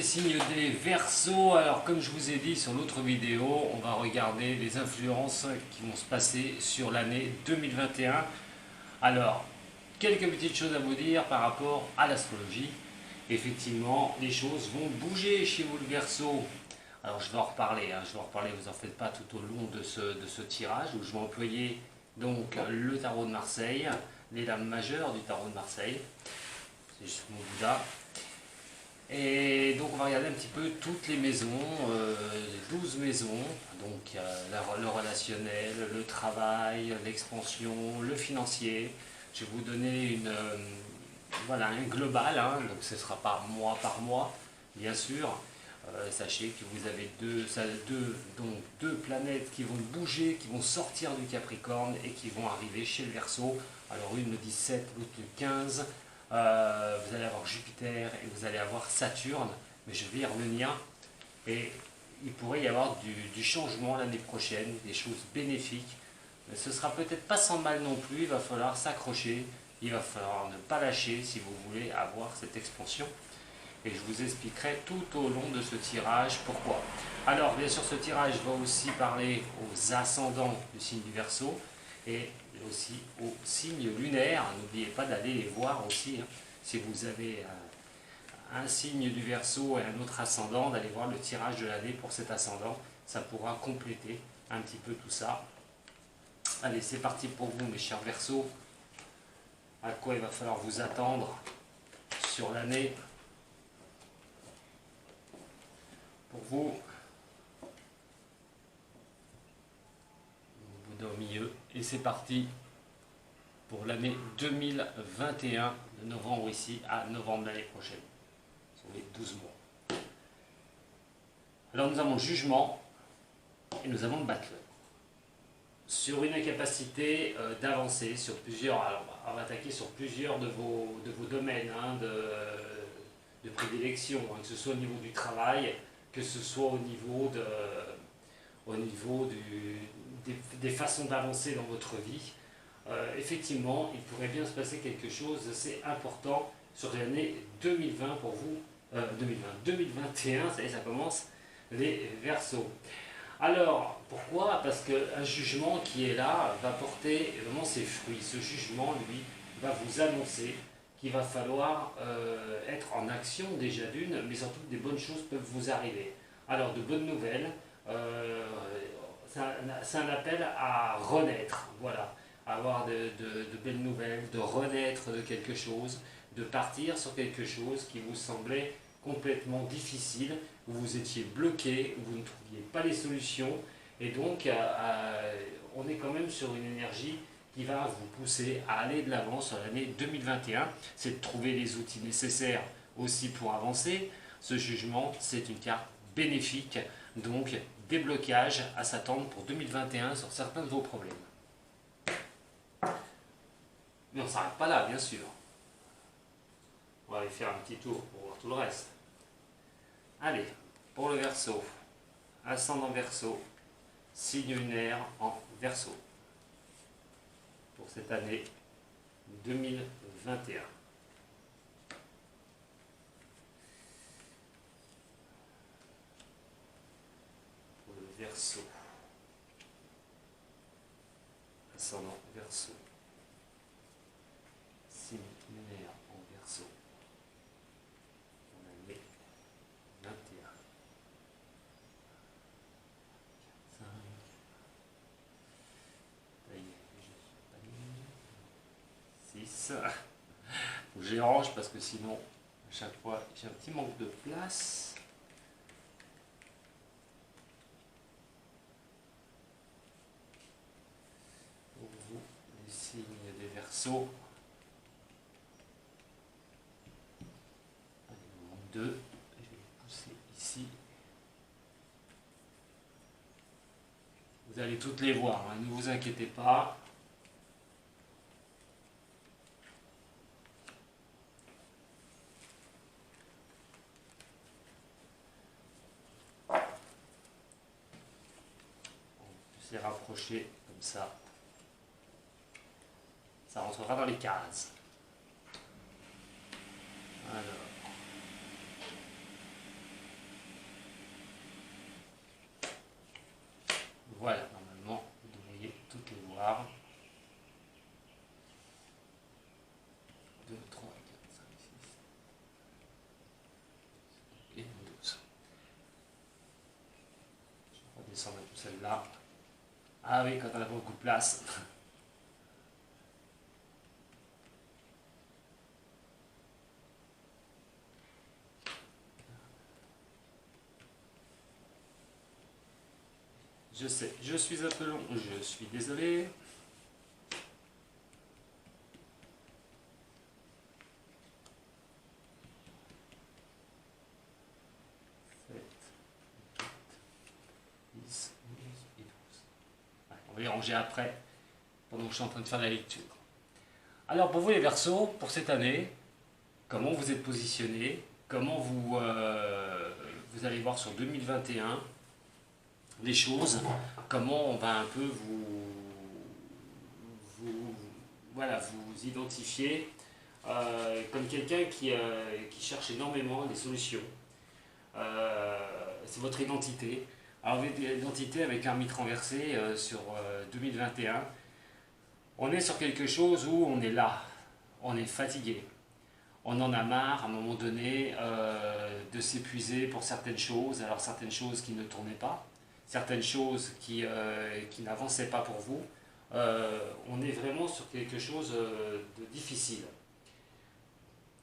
signes des Verseaux. Alors comme je vous ai dit sur l'autre vidéo, on va regarder les influences qui vont se passer sur l'année 2021. Alors, quelques petites choses à vous dire par rapport à l'astrologie. Effectivement, les choses vont bouger chez vous le Verseau. Alors je vais en reparler, vous en faites pas tout au long de ce tirage où je vais employer donc le tarot de Marseille, les dames majeures du tarot de Marseille. C'est juste mon Bouddha. Et donc on va regarder un petit peu toutes les maisons, 12 maisons, donc le relationnel, le travail, l'expansion, le financier. Je vais vous donner voilà, un global, hein, donc ce ne sera pas mois par mois, bien sûr. Sachez que vous avez deux planètes qui vont bouger, qui vont sortir du Capricorne et qui vont arriver chez le Verseau. Alors une le 17, l'autre le 15. Vous allez avoir Jupiter et vous allez avoir Saturne, mais je vais y revenir. Et il pourrait y avoir du changement l'année prochaine, des choses bénéfiques. Mais ce sera peut-être pas sans mal non plus, il va falloir s'accrocher, il va falloir ne pas lâcher si vous voulez avoir cette expansion. Et je vous expliquerai tout au long de ce tirage pourquoi. Alors bien sûr ce tirage va aussi parler aux ascendants du signe du Verseau et aussi aux signes lunaires. N'oubliez pas d'aller les voir aussi, hein. Si vous avez un signe du Verseau et un autre ascendant, d'aller voir le tirage de l'année pour cet ascendant. Ça pourra compléter un petit peu tout ça. Allez, c'est parti pour vous mes chers Verseaux. À quoi il va falloir vous attendre sur l'année. Pour vous, Bouddha au milieu, et c'est parti pour l'année 2021, de novembre ici à novembre l'année prochaine, sur les 12 mois. Alors nous avons le jugement et nous avons le battleur. Sur une incapacité d'avancer sur plusieurs, alors on va attaquer sur plusieurs de vos domaines hein, de prédilection, hein, que ce soit au niveau du travail, que ce soit au niveau des façons d'avancer dans votre vie. Effectivement, il pourrait bien se passer quelque chose d'assez important sur l'année 2020 pour vous, 2021, ça y est, ça commence, les Verseaux. Alors, pourquoi? Parce qu'un jugement qui est là va porter vraiment ses fruits. Ce jugement, lui, va vous annoncer qu'il va falloir être en action déjà d'une, mais surtout que des bonnes choses peuvent vous arriver. Alors, de bonnes nouvelles, c'est un appel à renaître, voilà, à avoir de belles nouvelles, de renaître de quelque chose, de partir sur quelque chose qui vous semblait complètement difficile, où vous étiez bloqué, où vous ne trouviez pas les solutions, et donc on est quand même sur une énergie qui va vous pousser à aller de l'avant sur l'année 2021, c'est de trouver les outils nécessaires aussi pour avancer. Ce jugement, c'est une carte bénéfique, donc déblocage à s'attendre pour 2021 sur certains de vos problèmes. Mais on ne s'arrête pas là, bien sûr. On va aller faire un petit tour pour voir tout le reste. Allez, pour le Verseau, ascendant Verseau, signe lunaire en Verseau, pour cette année 2021. Pour le Verseau, ascendant Verseau, signe lunaire en Verseau, pour l'année 21. 5. Ça y est, 6. Faut que je les range parce que sinon, à chaque fois, j'ai un petit manque de place. Pour vous, les signes des Verseaux. Allez, il manque 2. Je vais les pousser ici. Vous allez toutes les voir, hein, ne vous inquiétez pas. On peut se rapprocher comme ça. Ça rentrera dans les cases. Alors. celle-là. Ah oui, quand on a beaucoup de place. Je sais, je suis un peu long, je suis désolé. On va les ranger après, pendant que je suis en train de faire la lecture. Alors pour vous les Verseaux, pour cette année, comment vous êtes positionnés, comment vous allez voir sur 2021 les choses, comment on va un peu voilà, vous identifier comme quelqu'un qui cherche énormément des solutions. C'est votre identité. Alors votre identité avec un mythe renversé sur 2021, on est sur quelque chose où on est là, on est fatigué, on en a marre à un moment donné de s'épuiser pour certaines choses, alors certaines choses qui ne tournaient pas, certaines choses qui n'avançaient pas pour vous. On est vraiment sur quelque chose de difficile.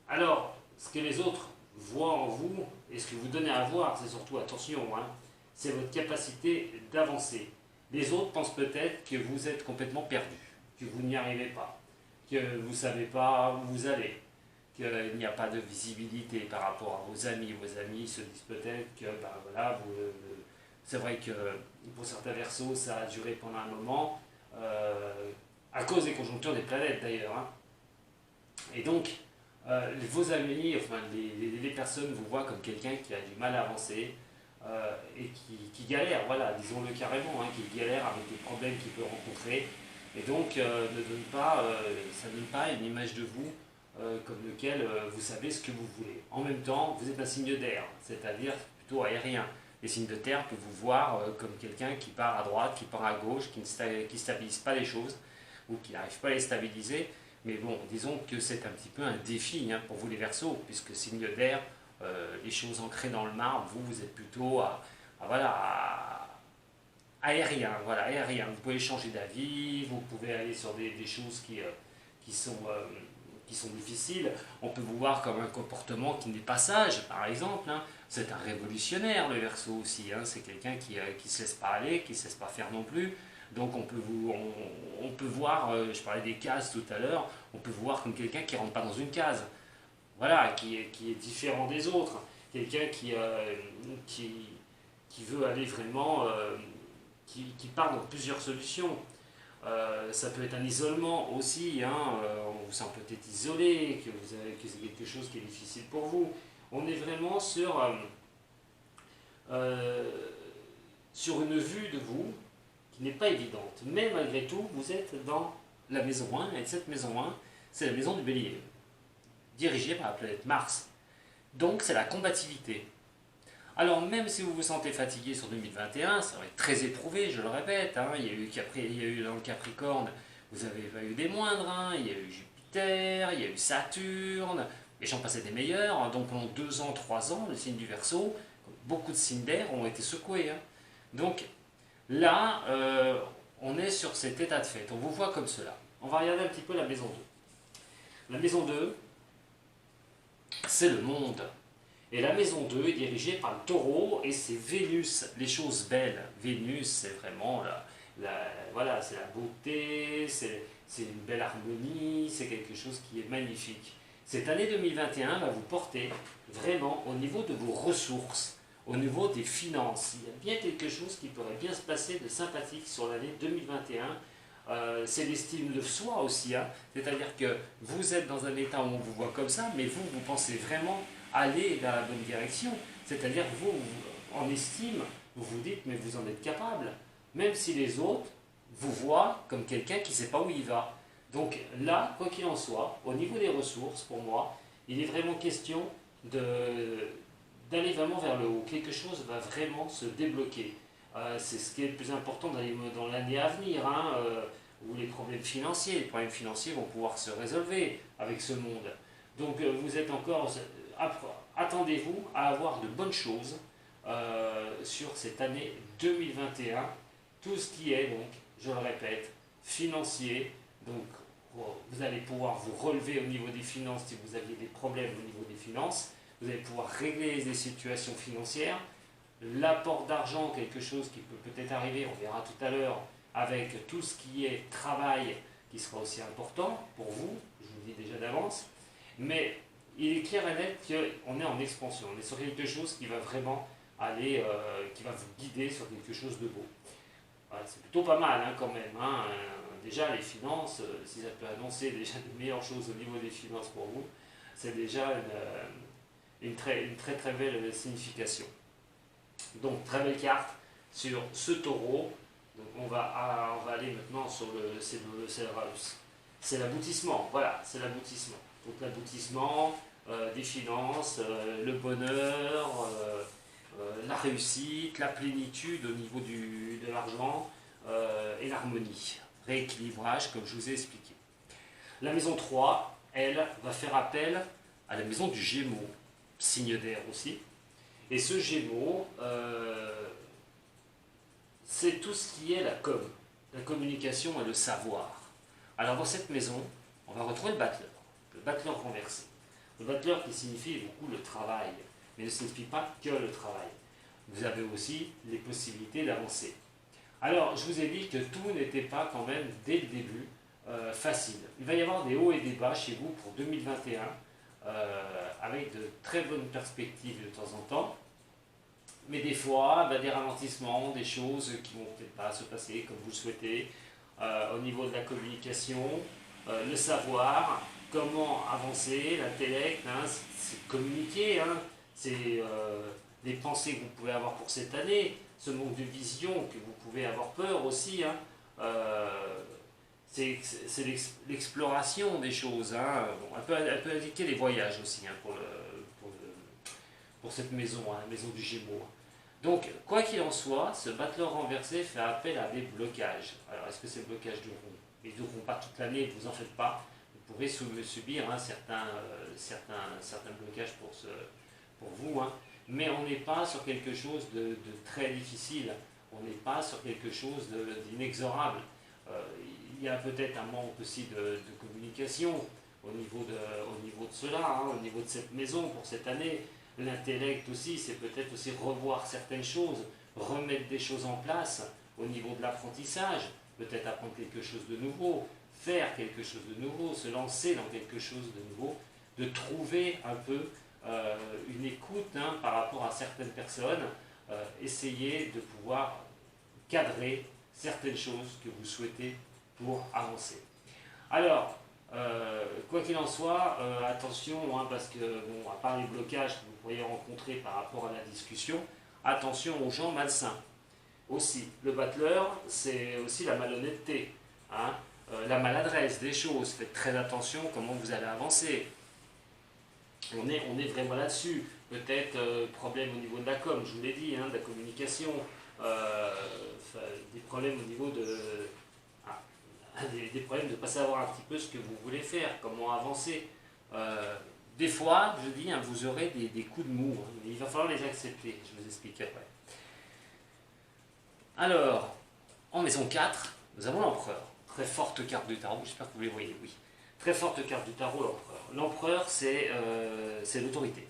Alors, ce que les autres voient en vous, et ce que vous donnez à voir, c'est surtout, attention, hein, c'est votre capacité d'avancer. Les autres pensent peut-être que vous êtes complètement perdu, que vous n'y arrivez pas, que vous ne savez pas où vous allez, qu'il n'y a pas de visibilité par rapport à vos amis. Vos amis se disent peut-être que, ben voilà, c'est vrai que pour certains Verseaux, ça a duré pendant un moment, à cause des conjonctures des planètes d'ailleurs. Hein. Et donc, vos amis, enfin les personnes vous voient comme quelqu'un qui a du mal à avancer et qui galère, voilà, disons-le carrément, hein, qui galère avec les problèmes qu'il peut rencontrer. Et donc, ça ne donne pas une image de vous comme lequel vous savez ce que vous voulez. En même temps, vous êtes un signe d'air, c'est-à-dire plutôt aérien. Les signes de terre peuvent vous voir comme quelqu'un qui part à droite, qui part à gauche, qui ne stabilise pas les choses ou qui n'arrive pas à les stabiliser. Mais bon, disons que c'est un petit peu un défi hein, pour vous les Verseaux, puisque signe d'air, les choses ancrées dans le marbre, vous êtes plutôt aérien, voilà, aérien. Vous pouvez changer d'avis, vous pouvez aller sur des choses qui sont difficiles. On peut vous voir comme un comportement qui n'est pas sage, par exemple. Hein. C'est un révolutionnaire, le Verseau aussi. Hein. C'est quelqu'un qui ne se laisse pas aller, qui ne se laisse pas faire non plus. Donc on peut voir, je parlais des cases tout à l'heure, on peut vous voir comme quelqu'un qui ne rentre pas dans une case. Voilà, qui est différent des autres. Quelqu'un qui veut aller vraiment, qui part dans plusieurs solutions. Ça peut être un isolement aussi, hein, on vous sent peut-être isolé, que c'est quelque chose qui est difficile pour vous. On est vraiment sur une vue de vous qui n'est pas évidente. Mais malgré tout, vous êtes dans la maison 1, et cette maison 1, c'est la maison du Bélier, dirigée par la planète Mars. Donc c'est la combativité. Alors même si vous vous sentez fatigué sur 2021, ça va être très éprouvé, je le répète, hein, il y a eu dans le Capricorne, vous avez pas eu des moindres, hein, il y a eu Jupiter, il y a eu Saturne, et j'en passais des meilleurs, hein, donc pendant 2 ans, 3 ans, le signe du Verseau, beaucoup de signes d'air ont été secoués. Hein. Donc là, on est sur cet état de fait, on vous voit comme cela. On va regarder un petit peu la maison 2. La maison 2, c'est le monde. Et la maison 2 est dirigée par le taureau et c'est Vénus, les choses belles. Vénus, c'est vraiment voilà, c'est la beauté, c'est une belle harmonie, c'est quelque chose qui est magnifique. Cette année 2021 va vous porter vraiment au niveau de vos ressources, au niveau des finances. Il y a bien quelque chose qui pourrait bien se passer de sympathique sur l'année 2021. C'est l'estime de soi aussi, hein. C'est-à-dire que vous êtes dans un état où on vous voit comme ça, mais vous pensez vraiment aller dans la bonne direction. C'est-à-dire vous, en estime, vous vous dites, mais vous en êtes capable, même si les autres vous voient comme quelqu'un qui ne sait pas où il va. Donc là, quoi qu'il en soit, au niveau des ressources, pour moi, il est vraiment question d'aller vraiment vers le haut. Quelque chose va vraiment se débloquer. C'est ce qui est le plus important dans l'année à venir, hein, où les problèmes financiers vont pouvoir se résolver avec ce monde. Donc vous êtes encore, attendez-vous à avoir de bonnes choses sur cette année 2021 tout ce qui est, donc, je le répète, financier. Donc, vous allez pouvoir vous relever au niveau des finances si vous aviez des problèmes au niveau des finances. Vous allez pouvoir régler des situations financières. L'apport d'argent, quelque chose qui peut peut-être arriver, on verra tout à l'heure, avec tout ce qui est travail, qui sera aussi important pour vous, je vous le dis déjà d'avance. Mais il est clair et net qu'on est en expansion. On est sur quelque chose qui va vraiment aller, qui va vous guider sur quelque chose de beau. Voilà, c'est plutôt pas mal quand même. Déjà les finances, si ça peut annoncer déjà de meilleures choses au niveau des finances pour vous, c'est déjà une très belle signification. Donc très belle carte sur ce taureau. Donc on va aller maintenant sur c'est l'aboutissement. Voilà, c'est l'aboutissement. Donc l'aboutissement des finances, le bonheur, la réussite, la plénitude au niveau de l'argent et l'harmonie. Rééquilibrage, comme je vous ai expliqué. La maison 3, elle, va faire appel à la maison du Gémeaux, signe d'air aussi. Et ce Gémeaux, c'est tout ce qui est la communication et le savoir. Alors dans cette maison, on va retrouver le battleur renversé. Le battleur qui signifie beaucoup le travail, mais ne signifie pas que le travail. Vous avez aussi les possibilités d'avancer. Alors, je vous ai dit que tout n'était pas quand même, dès le début, facile. Il va y avoir des hauts et des bas chez vous pour 2021, avec de très bonnes perspectives de temps en temps. Mais des fois, des ralentissements, des choses qui ne vont peut-être pas se passer comme vous le souhaitez, au niveau de la communication, le savoir, comment avancer, l'intellect, c'est communiquer, c'est les pensées que vous pouvez avoir pour cette année, ce manque de vision que vous pouvez avoir peur aussi, c'est l'exploration des choses. Bon, elle peut indiquer les voyages aussi pour cette maison, la maison du Gémeaux. Donc, quoi qu'il en soit, ce battleur renversé fait appel à des blocages. Alors, est-ce que ces blocages dureront? Ils ne dureront pas toute l'année, ne vous en faites pas. Vous pourrez subir certains blocages pour vous. Mais on n'est pas sur quelque chose de très difficile. On n'est pas sur quelque chose d'inexorable. Il y a peut-être un manque aussi de communication au niveau de cela, au niveau de cette maison pour cette année. L'intellect aussi, c'est peut-être aussi revoir certaines choses, remettre des choses en place au niveau de l'apprentissage, peut-être apprendre quelque chose de nouveau, faire quelque chose de nouveau, se lancer dans quelque chose de nouveau, de trouver un peu une écoute par rapport à certaines personnes, essayer de pouvoir cadrer certaines choses que vous souhaitez pour avancer. Alors, quoi qu'il en soit, attention, parce que, bon, à part les blocages que vous pourriez rencontrer par rapport à la discussion, attention aux gens malsains. Aussi, le battleur, c'est aussi la malhonnêteté, la maladresse des choses. Faites très attention comment vous allez avancer. On est vraiment là-dessus. Peut-être problème au niveau de la com, je vous l'ai dit, de la communication, des problèmes au niveau des problèmes de ne pas savoir un petit peu ce que vous voulez faire, comment avancer. Des fois, je dis, vous aurez des coups de mou, mais il va falloir les accepter, je vous explique après. Alors, en maison 4, nous avons l'empereur. Très forte carte du tarot, j'espère que vous les voyez, oui. Très forte carte du tarot, l'empereur. L'empereur, c'est l'autorité.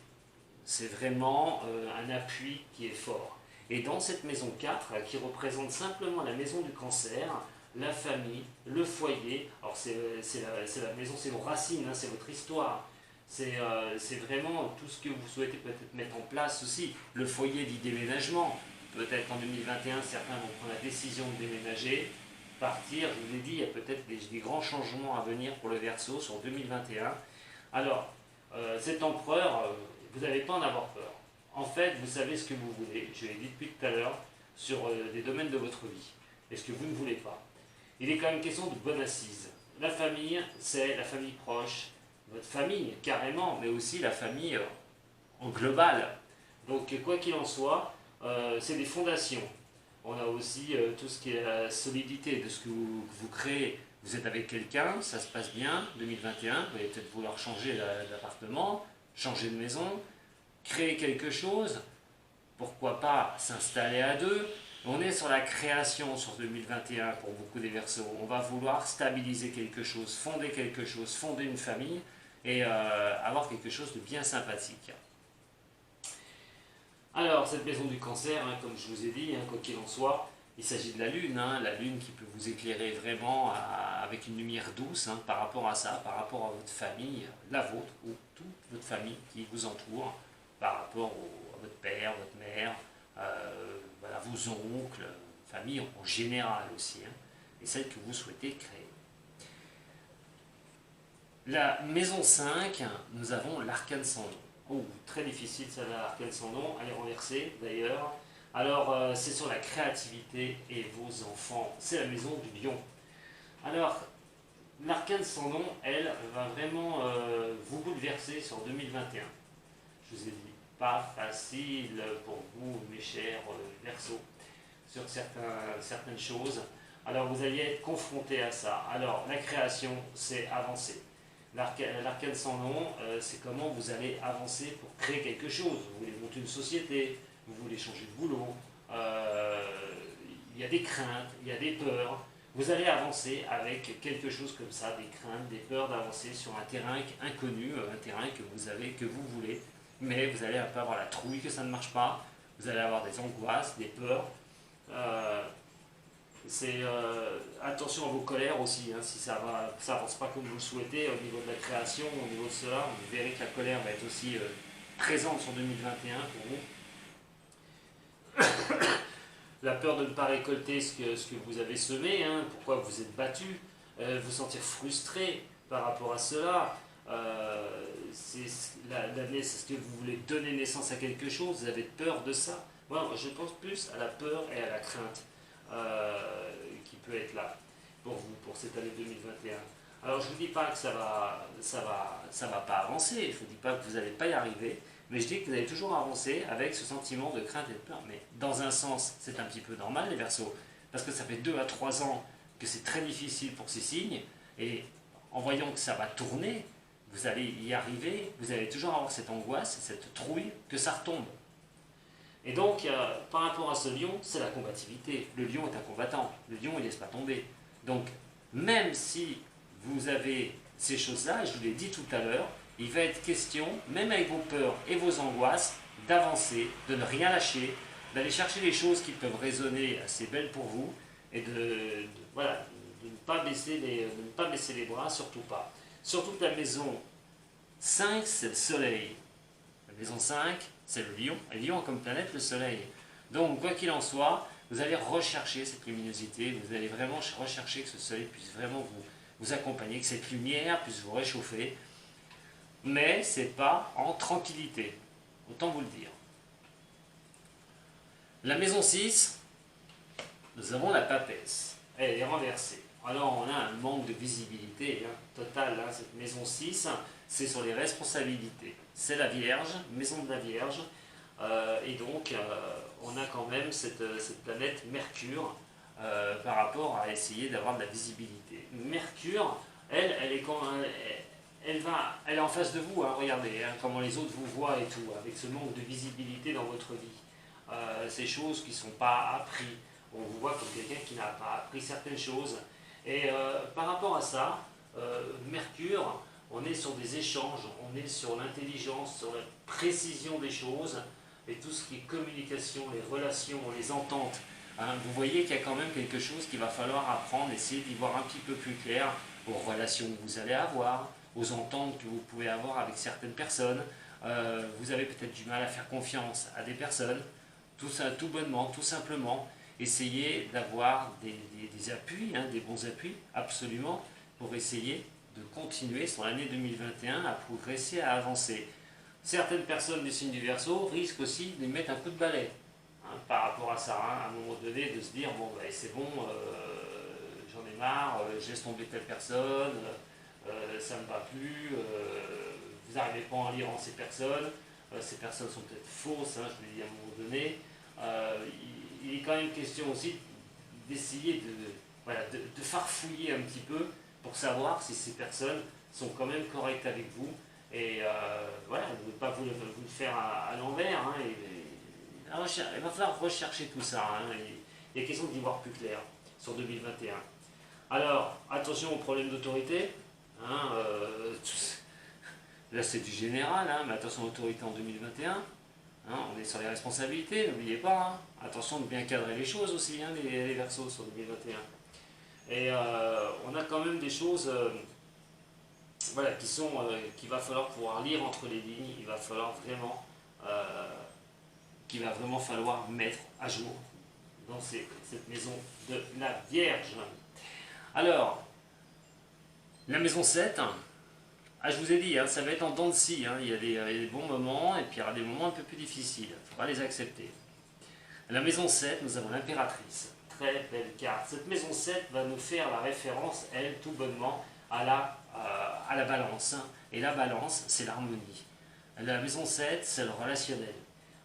C'est vraiment un appui qui est fort. Et dans cette maison 4, qui représente simplement la maison du cancer, la famille, le foyer, alors c'est la maison, c'est vos racines, c'est votre histoire, c'est vraiment tout ce que vous souhaitez peut-être mettre en place aussi. Le foyer dit déménagement, peut-être en 2021, certains vont prendre la décision de déménager, partir, je vous l'ai dit, il y a peut-être des grands changements à venir pour le Verseau sur 2021. Alors, cet empereur, vous n'allez pas en avoir peur. En fait, vous savez ce que vous voulez, je l'ai dit depuis tout à l'heure, sur des domaines de votre vie, et ce que vous ne voulez pas. Il est quand même question de bonne assise. La famille, c'est la famille proche, votre famille carrément, mais aussi la famille en global. Donc quoi qu'il en soit, c'est des fondations. On a aussi tout ce qui est la solidité de ce que vous créez. Vous êtes avec quelqu'un, ça se passe bien, 2021, vous allez peut-être vouloir changer d'appartement, changer de maison, créer quelque chose, pourquoi pas s'installer à deux, On est sur la création sur 2021 pour beaucoup des Verseaux. On va vouloir stabiliser quelque chose, fonder une famille et avoir quelque chose de bien sympathique. Alors, cette maison du cancer, hein, comme je vous ai dit, hein, quoi qu'il en soit, il s'agit de la lune qui peut vous éclairer vraiment avec une lumière douce hein, par rapport à ça, par rapport à votre famille, la vôtre ou toute votre famille qui vous entoure, par rapport à votre père, votre mère, voilà, vos oncles, famille en général aussi, hein, et celle que vous souhaitez créer. La maison 5, nous avons l'arcane sans nom. Oh, très difficile celle-là, l'arcane sans nom, elle est renversée d'ailleurs. Alors, c'est sur la créativité et vos enfants. C'est la maison du lion. Alors, l'arcane sans nom, elle, va vraiment vous bouleverser sur 2021. Je vous ai dit, pas facile pour vous, mes chers Verseaux, sur certaines choses. Alors, vous allez être confronté à ça. Alors, la création, c'est avancer. L'arcane sans nom, c'est comment vous allez avancer pour créer quelque chose. Vous voulez monter une société, vous voulez changer de boulot, il y a des craintes, il y a des peurs. Vous allez avancer avec quelque chose comme ça, des craintes, des peurs d'avancer sur un terrain inconnu, un terrain que vous voulez, mais vous allez un peu avoir la trouille que ça ne marche pas, vous allez avoir des angoisses, des peurs. Attention à vos colères aussi, hein, si ça avance pas comme vous le souhaitez au niveau de la création, au niveau de cela, vous verrez que la colère va être aussi présente sur 2021 pour vous. La peur de ne pas récolter ce que vous avez semé, hein, pourquoi vous êtes battu, vous sentir frustré par rapport à cela. C'est ce que vous voulez donner naissance à quelque chose, vous avez peur de ça. Moi, je pense plus à la peur et à la crainte qui peut être là pour vous, pour cette année 2021. Alors, je ne vous dis pas que ça va pas avancer, je ne vous dis pas que vous n'allez pas y arriver, mais je dis que vous allez toujours avancer avec ce sentiment de crainte et de peur. Mais dans un sens, c'est un petit peu normal, les Verseaux, parce que ça fait 2 à 3 ans que c'est très difficile pour ces signes, et en voyant que ça va tourner, vous allez y arriver, vous allez toujours avoir cette angoisse, cette trouille, que ça retombe. Et donc, par rapport à ce lion, c'est la combativité. Le lion est un combattant, le lion il ne laisse pas tomber. Donc, même si vous avez ces choses-là, je vous l'ai dit tout à l'heure, il va être question, même avec vos peurs et vos angoisses, d'avancer, de ne rien lâcher, d'aller chercher les choses qui peuvent résonner assez belles pour vous, et voilà, de ne pas baisser les bras, surtout pas. Surtout que la maison 5, c'est le soleil. La maison 5, c'est le lion. Et lion comme planète, le soleil. Donc, quoi qu'il en soit, vous allez rechercher cette luminosité, vous allez vraiment rechercher que ce soleil puisse vraiment vous accompagner, que cette lumière puisse vous réchauffer. Mais ce n'est pas en tranquillité, autant vous le dire. La maison 6, nous avons la papesse. Elle est renversée. Alors, on a un manque de visibilité total. Cette maison 6, c'est sur les responsabilités. C'est la Vierge, maison de la Vierge. Et donc, on a quand même cette planète Mercure par rapport à essayer d'avoir de la visibilité. Mercure, elle est en face de vous, hein, regardez comment les autres vous voient et tout, avec ce manque de visibilité dans votre vie. Ces choses qui ne sont pas apprises. On vous voit comme quelqu'un qui n'a pas appris certaines choses. Et par rapport à ça, Mercure, on est sur des échanges, on est sur l'intelligence, sur la précision des choses, et tout ce qui est communication, les relations, les ententes. Hein, vous voyez qu'il y a quand même quelque chose qu'il va falloir apprendre, essayer d'y voir un petit peu plus clair aux relations que vous allez avoir, aux ententes que vous pouvez avoir avec certaines personnes. Vous avez peut-être du mal à faire confiance à des personnes, tout bonnement, tout simplement. Essayez d'avoir des appuis, des bons appuis, absolument, pour essayer de continuer sur l'année 2021 à progresser, à avancer. Certaines personnes du signe du Verseau risquent aussi de mettre un coup de balai par rapport à ça, à un moment donné, de se dire bon, ben, c'est bon, j'en ai marre, je laisse tomber telle personne, ça ne me va plus, vous n'arrivez pas à lire en ces personnes sont peut-être fausses, je vous l'ai dit à un moment donné. Il est quand même question aussi d'essayer de farfouiller un petit peu pour savoir si ces personnes sont quand même correctes avec vous. Et voilà, ne pas vous le faire à l'envers. Il va falloir rechercher tout ça. il est question d'y voir plus clair sur 2021. Alors, attention aux problèmes d'autorité. Hein, là, c'est du général, hein, mais attention à l'autorité en 2021. Hein, on est sur les responsabilités, n'oubliez pas. Hein. Attention de bien cadrer les choses aussi, hein, les Verseaux sur 2021. Et on a quand même des choses voilà, qu'il va falloir pouvoir lire entre les lignes. Il va falloir vraiment, qu'il va vraiment falloir mettre à jour dans cette maison de la Vierge. Alors, la maison 7, je vous ai dit, hein, ça va être en dents de scie. Hein. Il y a des bons moments et puis il y aura des moments un peu plus difficiles. Il faudra les accepter. La maison 7, nous avons l'impératrice. Très belle carte. Cette maison 7 va nous faire la référence, elle, tout bonnement, à la balance. Hein. Et la balance, c'est l'harmonie. La maison 7, c'est le relationnel.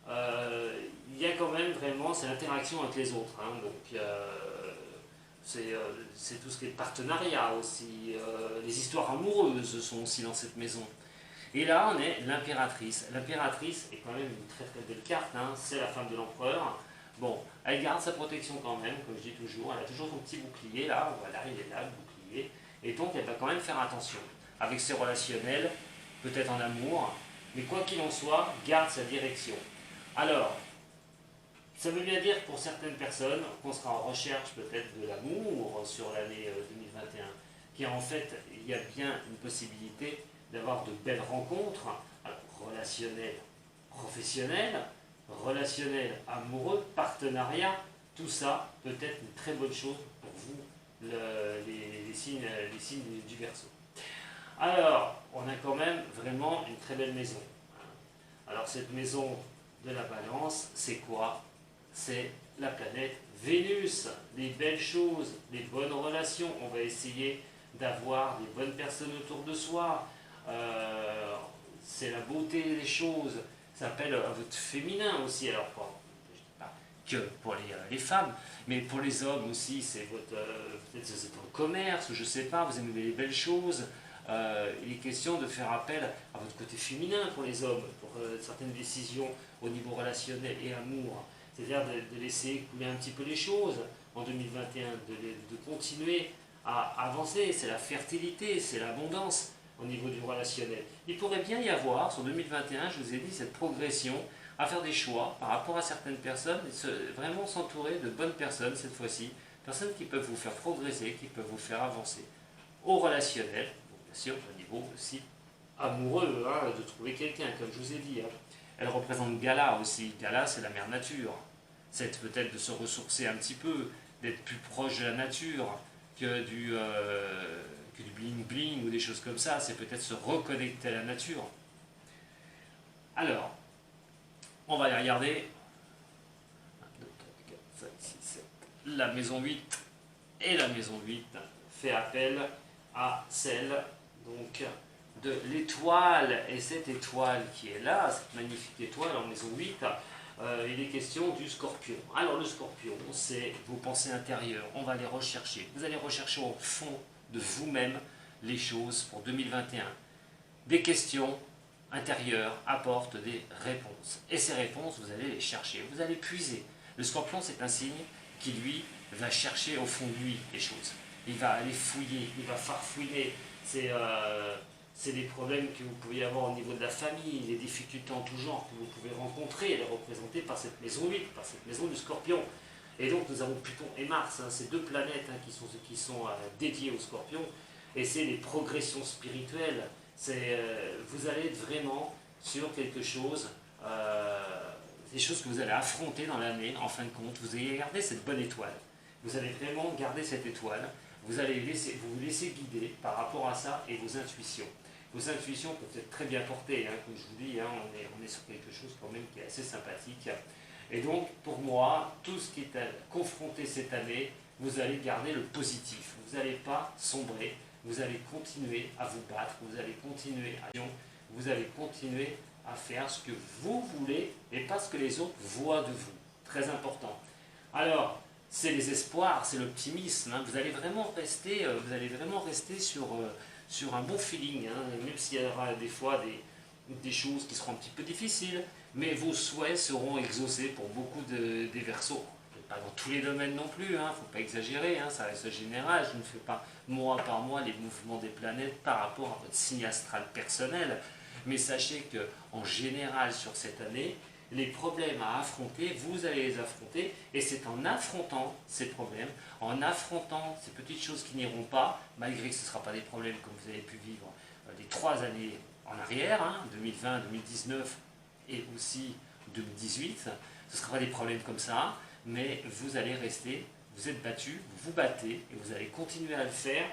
Il y a quand même vraiment, c'est l'interaction avec les autres. Hein. Donc, c'est tout ce qui est partenariat aussi. Les histoires amoureuses sont aussi dans cette maison. Et là, on est l'impératrice. L'impératrice est quand même une très très belle carte. Hein. C'est la femme de l'empereur. Bon, elle garde sa protection quand même, comme je dis toujours. Elle a toujours son petit bouclier là. Voilà, il est là, le bouclier. Et donc, elle va quand même faire attention avec ses relationnels, peut-être en amour. Mais quoi qu'il en soit, garde sa direction. Alors, ça veut bien dire pour certaines personnes qu'on sera en recherche peut-être de l'amour sur l'année 2021, qu'en fait, il y a bien une possibilité d'avoir de belles rencontres, relationnelles, professionnelles, relationnelles, amoureux, partenariat, tout ça peut être une très bonne chose pour vous, les signes du Verseau. Alors, on a quand même vraiment une très belle maison. Alors cette maison de la Balance, c'est quoi? C'est la planète Vénus, les belles choses, les bonnes relations. On va essayer d'avoir des bonnes personnes autour de soi. C'est la beauté des choses. Ça appelle à votre féminin aussi. Alors, je dis pas que pour les femmes, mais pour les hommes aussi, c'est peut-être c'est dans le commerce, ou je sais pas, vous aimez les belles choses. Il est question de faire appel à votre côté féminin pour les hommes, pour certaines décisions au niveau relationnel et amour. C'est-à-dire de laisser couler un petit peu les choses en 2021, de continuer à avancer. C'est la fertilité, c'est l'abondance au niveau du relationnel. Il pourrait bien y avoir, sur 2021, je vous ai dit, cette progression à faire des choix par rapport à certaines personnes, et vraiment s'entourer de bonnes personnes cette fois-ci, personnes qui peuvent vous faire progresser, qui peuvent vous faire avancer au relationnel, bien sûr au niveau aussi amoureux, hein, de trouver quelqu'un, comme je vous ai dit. Hein. Elle représente Gala aussi. Gala, c'est la mère nature. C'est peut-être de se ressourcer un petit peu, d'être plus proche de la nature que du bling-bling ou des choses comme ça. C'est peut-être se reconnecter à la nature. Alors, on va aller regarder. 1, 2, 3, 4, 5, 6, 7. La maison 8 et la maison 8 fait appel à celle donc de l'étoile, et cette étoile qui est là, cette magnifique étoile en maison 8, il est question du Scorpion. Alors le Scorpion, c'est vos pensées intérieures, on va les rechercher. Vous allez rechercher au fond de vous-même les choses pour 2021. Des questions intérieures apportent des réponses. Et ces réponses, vous allez les chercher, vous allez puiser. Le Scorpion, c'est un signe qui, lui, va chercher au fond de lui les choses. Il va aller fouiller, il va farfouiller. C'est des problèmes que vous pouvez avoir au niveau de la famille, les difficultés en tout genre que vous pouvez rencontrer, elles sont représentées par cette maison 8, par cette maison du Scorpion. Et donc nous avons Pluton et Mars, hein, ces deux planètes hein, qui sont dédiées au Scorpion, et c'est les progressions spirituelles. Vous allez être vraiment sur quelque chose, des choses que vous allez affronter dans l'année, en fin de compte. Vous allez garder cette bonne étoile. Vous allez vraiment garder cette étoile. Vous allez vous laisser guider par rapport à ça et vos intuitions. Vos intuitions peuvent être très bien portées, hein, comme je vous dis, hein, on est sur quelque chose quand même qui est assez sympathique. Et donc, pour moi, tout ce qui est confronté cette année, vous allez garder le positif. Vous n'allez pas sombrer, vous allez continuer à vous battre, vous allez continuer à faire ce que vous voulez et pas ce que les autres voient de vous. Très important. Alors, c'est les espoirs, c'est l'optimisme. Hein. Vous allez vraiment rester sur un bon feeling, hein, même s'il y aura des fois des choses qui seront un petit peu difficiles, mais vos souhaits seront exaucés pour beaucoup des Verseaux. pas dans tous les domaines non plus, il ne faut pas exagérer, ça reste général, je ne fais pas mois par mois les mouvements des planètes par rapport à votre signe astral personnel, mais sachez que en général sur cette année, les problèmes à affronter, vous allez les affronter, et c'est en affrontant ces problèmes, en affrontant ces petites choses qui n'iront pas, malgré que ce ne sera pas des problèmes comme vous avez pu vivre les 3 années en arrière, 2020, 2019 et aussi 2018, ce ne sera pas des problèmes comme ça, mais vous allez rester, vous êtes battu, vous vous battez, et vous allez continuer à le faire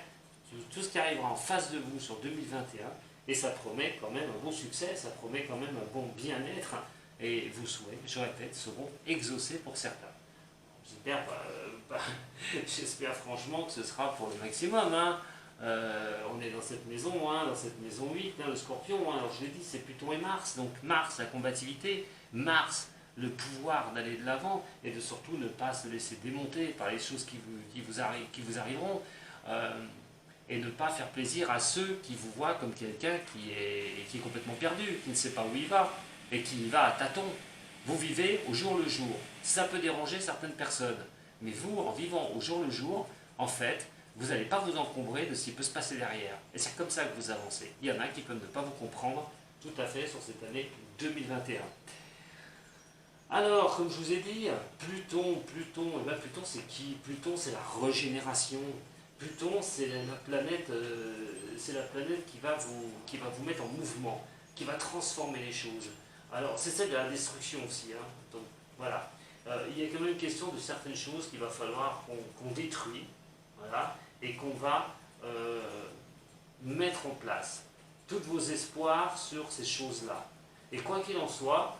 sur tout ce qui arrivera en face de vous sur 2021, et ça promet quand même un bon succès, ça promet quand même un bon bien-être, et vos souhaits, je répète, seront exaucés pour certains. J'espère franchement que ce sera pour le maximum. On est dans cette maison, dans cette maison 8, le Scorpion. Alors je l'ai dit, c'est Pluton et Mars. Donc Mars, la combativité, Mars, le pouvoir d'aller de l'avant et de surtout ne pas se laisser démonter par les choses qui vous arriveront. Et ne pas faire plaisir à ceux qui vous voient comme quelqu'un qui est complètement perdu, qui ne sait pas où il va et qui y va à tâtons. Vous vivez au jour le jour. Ça peut déranger certaines personnes, mais vous, en vivant au jour le jour, en fait, vous n'allez pas vous encombrer de ce qui peut se passer derrière. Et c'est comme ça que vous avancez. Il y en a qui peuvent ne pas vous comprendre tout à fait sur cette année 2021. Alors, comme je vous ai dit, Pluton, c'est qui? Pluton, c'est la régénération. Pluton, c'est la planète qui va vous mettre en mouvement, qui va transformer les choses. Alors, c'est celle de la destruction aussi. Donc, voilà. Il y a quand même une question de certaines choses qu'il va falloir qu'on détruit, voilà, et qu'on va mettre en place. Tous vos espoirs sur ces choses-là. Et quoi qu'il en soit,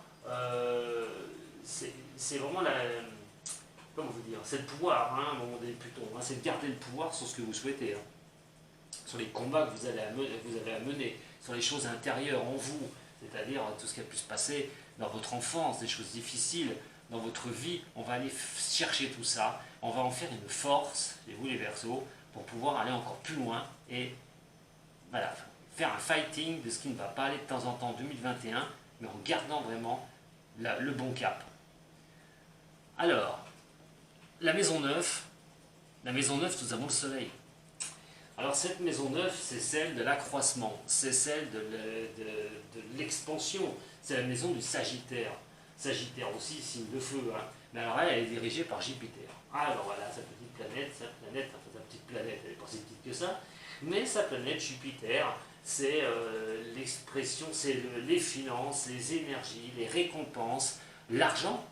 c'est vraiment comment vous dire, c'est le pouvoir, à un moment donné, Pluton, c'est de garder le pouvoir sur ce que vous souhaitez, sur les combats que vous avez à mener, sur les choses intérieures en vous, c'est-à-dire tout ce qui a pu se passer dans votre enfance, des choses difficiles dans votre vie. On va aller chercher tout ça, on va en faire une force, et vous les Verseaux, pour pouvoir aller encore plus loin et voilà, faire un fighting de ce qui ne va pas aller de temps en temps en 2021, mais en gardant vraiment le bon cap. Alors, la maison 9, nous avons le soleil. Alors cette maison 9, c'est celle de l'accroissement, c'est celle de l'expansion, c'est la maison du Sagittaire. Sagittaire aussi, signe de feu, mais alors elle est dirigée par Jupiter. Alors voilà, sa petite planète, elle n'est pas si petite que ça, mais sa planète Jupiter, c'est l'expression, c'est les finances, les énergies, les récompenses, l'argent,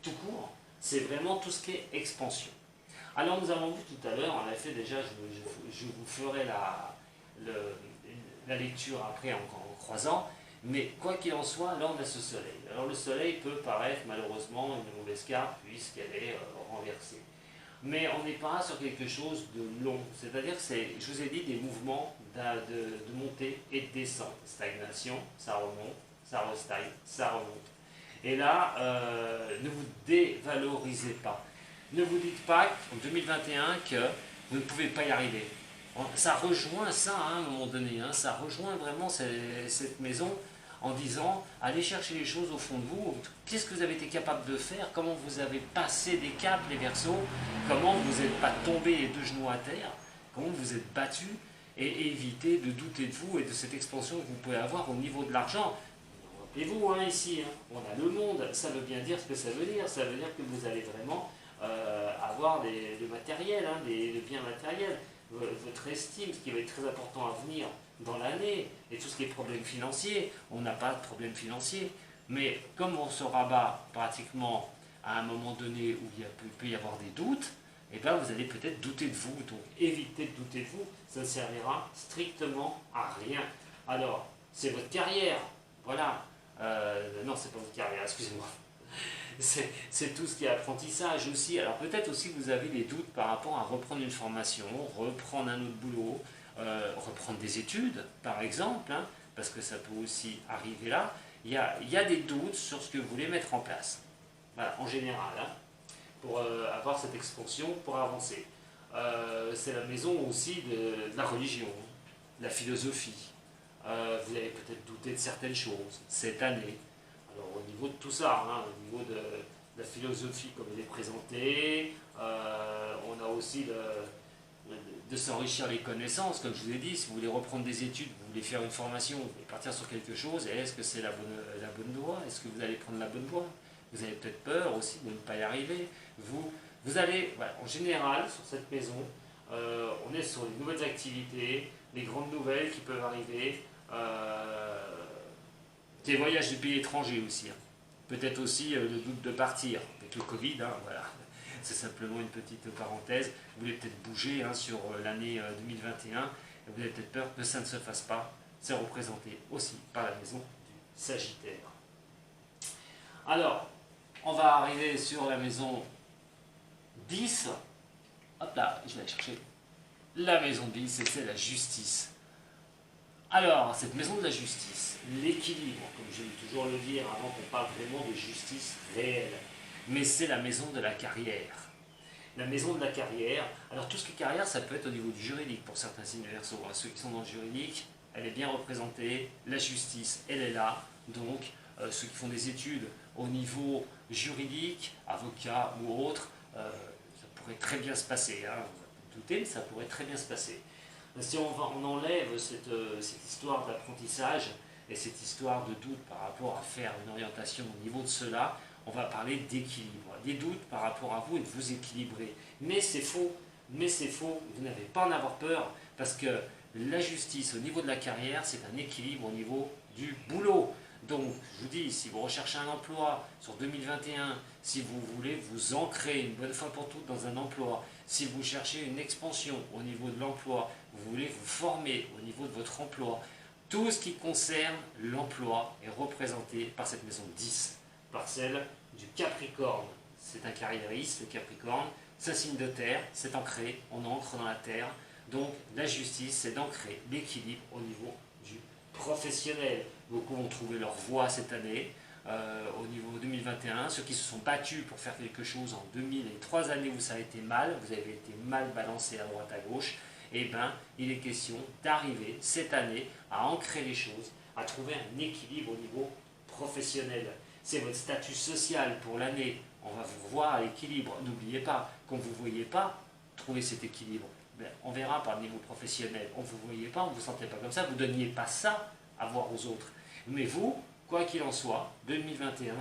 tout court, c'est vraiment tout ce qui est expansion. Alors nous avons vu tout à l'heure, en effet déjà, je vous ferai la lecture après en croisant, mais quoi qu'il en soit, là on a ce soleil. Alors le soleil peut paraître malheureusement une mauvaise carte puisqu'elle est renversée. Mais on n'est pas sur quelque chose de long, c'est-à-dire que je vous ai dit, des mouvements de montée et de descente. Stagnation, ça remonte, ça restagne, ça remonte. Et là, ne vous dévalorisez pas. Ne vous dites pas en 2021 que vous ne pouvez pas y arriver. Ça rejoint ça à un moment donné, ça rejoint vraiment cette maison en disant, allez chercher les choses au fond de vous, qu'est-ce que vous avez été capable de faire, comment vous avez passé des caps les Verseaux, comment vous n'êtes pas tombé les 2 genoux à terre, comment vous êtes battu, et éviter de douter de vous et de cette expansion que vous pouvez avoir au niveau de l'argent. Et vous, ici, on a le monde, ça veut bien dire ce que ça veut dire que vous allez vraiment avoir le matériel, le bien matériel, votre estime, ce qui va être très important à venir dans l'année, et tout ce qui est problème financier, on n'a pas de problème financier, mais comme on se rabat pratiquement à un moment donné où il peut y avoir des doutes, et bien vous allez peut-être douter de vous, donc évitez de douter de vous, ça ne servira strictement à rien. Alors, c'est votre carrière, voilà, non c'est pas votre carrière, excusez-moi, c'est tout ce qui est apprentissage aussi. Alors peut-être aussi que vous avez des doutes par rapport à reprendre une formation, reprendre un autre boulot, reprendre des études par exemple, parce que ça peut aussi arriver là. Il y a des doutes sur ce que vous voulez mettre en place, voilà, en général, pour avoir cette expansion, pour avancer. C'est la maison aussi de la religion, de la philosophie. Vous avez peut-être douté de certaines choses cette année. Alors au niveau de tout ça, au niveau la philosophie comme elle est présentée, on a aussi de s'enrichir les connaissances, comme je vous ai dit, si vous voulez reprendre des études, vous voulez faire une formation, vous voulez partir sur quelque chose, et est-ce que c'est la bonne voie? Est-ce que vous allez prendre la bonne voie? Vous avez peut-être peur aussi de ne pas y arriver. Vous allez, voilà, en général, sur cette maison, on est sur les nouvelles activités, les grandes nouvelles qui peuvent arriver, des voyages de pays étrangers aussi. Hein. Peut-être aussi le doute de partir, avec le Covid, hein, voilà. C'est simplement une petite parenthèse. Vous voulez peut-être bouger hein, sur l'année 2021, et vous avez peut-être peur que ça ne se fasse pas. C'est représenté aussi par la maison du Sagittaire. Alors, on va arriver sur la maison 10. Hop là, je vais aller chercher la maison 10, et c'est la justice. Alors, cette maison de la justice, l'équilibre, comme j'aime toujours le dire avant qu'on parle vraiment de justice réelle, mais c'est la maison de la carrière. La maison de la carrière, alors tout ce qui est carrière, ça peut être au niveau du juridique pour certains signes de Verseau. Hein. Ceux qui sont dans le juridique, elle est bien représentée, la justice, elle est là. Donc, ceux qui font des études au niveau juridique, avocat ou autre, ça pourrait très bien se passer. Hein. Vous vous doutez, mais ça pourrait très bien se passer. Si on enlève cette histoire d'apprentissage et cette histoire de doute par rapport à faire une orientation au niveau de cela, on va parler d'équilibre, des doutes par rapport à vous et de vous équilibrer. Mais c'est faux, vous n'avez pas à en avoir peur, parce que la justice au niveau de la carrière, c'est un équilibre au niveau du boulot. Donc, je vous dis, si vous recherchez un emploi sur 2021, si vous voulez vous ancrer une bonne fois pour toutes dans un emploi, si vous cherchez une expansion au niveau de l'emploi, vous voulez vous former au niveau de votre emploi, tout ce qui concerne l'emploi est représenté par cette maison 10, par celle du Capricorne. C'est un carriériste, le Capricorne, c'est un signe de terre, c'est ancré, on ancre dans la terre. Donc la justice, c'est d'ancrer l'équilibre au niveau du professionnel. Beaucoup vont trouver leur voie cette année, au niveau 2021. Ceux qui se sont battus pour faire quelque chose en 2000 et 3 années où ça a été mal, vous avez été mal balancé à droite à gauche, et bien il est question d'arriver cette année à ancrer les choses, à trouver un équilibre au niveau professionnel. C'est votre statut social pour l'année. On va vous revoir à l'équilibre. N'oubliez pas, quand vous ne voyez pas trouver cet équilibre, ben, on verra par le niveau professionnel. On ne vous voyait pas, on ne vous sentait pas comme ça, vous ne donniez pas ça à voir aux autres. Mais vous, quoi qu'il en soit, 2021,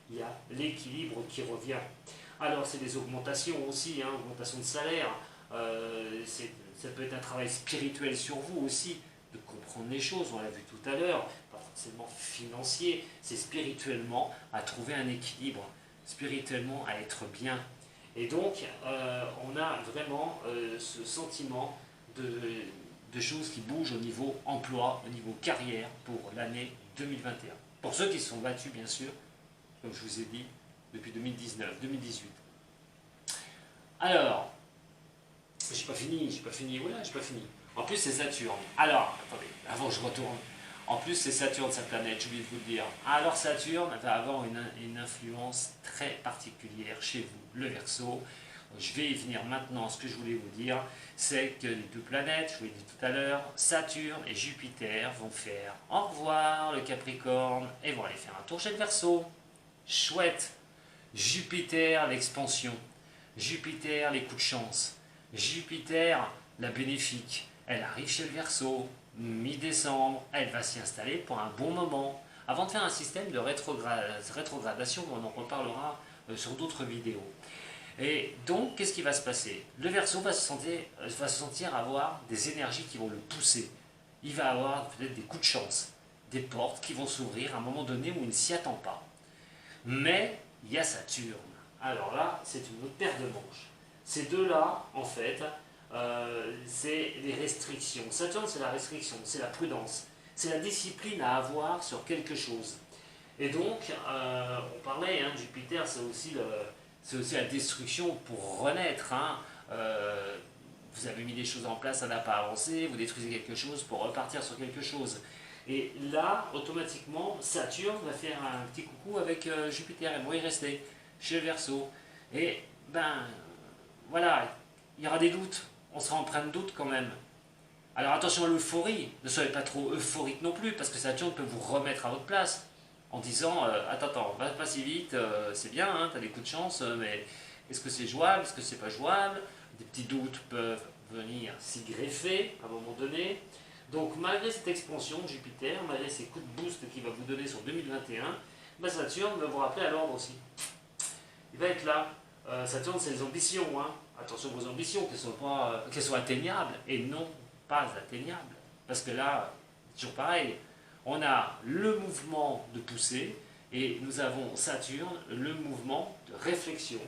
il y a l'équilibre qui revient. Alors c'est des augmentations aussi, hein, augmentation de salaire. Ça peut être un travail spirituel sur vous aussi, de comprendre les choses, on l'a vu tout à l'heure, pas forcément financier, c'est spirituellement à trouver un équilibre, spirituellement à être bien. Et donc, on a vraiment ce sentiment de choses qui bougent au niveau emploi, au niveau carrière pour l'année 2021. Pour ceux qui se sont battus, bien sûr, comme je vous ai dit, depuis 2019, 2018. Alors, j'ai pas fini, voilà, j'ai pas fini. En plus, c'est Saturne. Alors, attendez, avant que je retourne. En plus, c'est Saturne, sa planète, j'ai oublié de vous le dire. Alors, Saturne va avoir une influence très particulière chez vous, le Verseau. Je vais y venir maintenant. Ce que je voulais vous dire, c'est que les deux planètes, je vous l'ai dit tout à l'heure, Saturne et Jupiter vont faire au revoir le Capricorne et vont aller faire un tour chez le Verseau. Chouette. Jupiter, l'expansion. Jupiter, les coups de chance. Jupiter, la bénéfique. Elle arrive chez le Verseau, mi-décembre, elle va s'y installer pour un bon moment, avant de faire un système de rétrogradation, on en reparlera sur d'autres vidéos. Et donc, qu'est-ce qui va se passer? Le Verseau va se sentir avoir des énergies qui vont le pousser. Il va avoir peut-être des coups de chance, des portes qui vont s'ouvrir à un moment donné où il ne s'y attend pas. Mais il y a Saturne. Alors là, c'est une autre paire de manches. Ces deux-là, en fait, c'est les restrictions. Saturne, c'est la restriction, c'est la prudence, c'est la discipline à avoir sur quelque chose. Et donc, on parlait, hein, Jupiter, c'est aussi la destruction pour renaître. Hein. Vous avez mis des choses en place, ça n'a pas avancé, vous détruisez quelque chose pour repartir sur quelque chose. Et là, automatiquement, Saturne va faire un petit coucou avec Jupiter, et vont y rester, chez le Verseau. Et ben, voilà, il y aura des doutes, on sera empreint de doute quand même. Alors attention à l'euphorie, ne soyez pas trop euphorique non plus, parce que Saturne peut vous remettre à votre place. en disant attends, va pas si vite, c'est bien, hein, tu as des coups de chance, mais est-ce que c'est jouable, est-ce que c'est pas jouable? Des petits doutes peuvent venir s'y greffer à un moment donné. Donc malgré cette expansion de Jupiter, malgré ces coups de boost qu'il va vous donner sur 2021, ben Saturne va vous rappeler à l'ordre aussi. Il va être là. Saturne, c'est les ambitions. Hein. Attention aux ambitions, qu'elles soient atteignables et non pas atteignables. Parce que là, toujours pareil, on a le mouvement de poussée et nous avons Saturne, le mouvement de réflexion,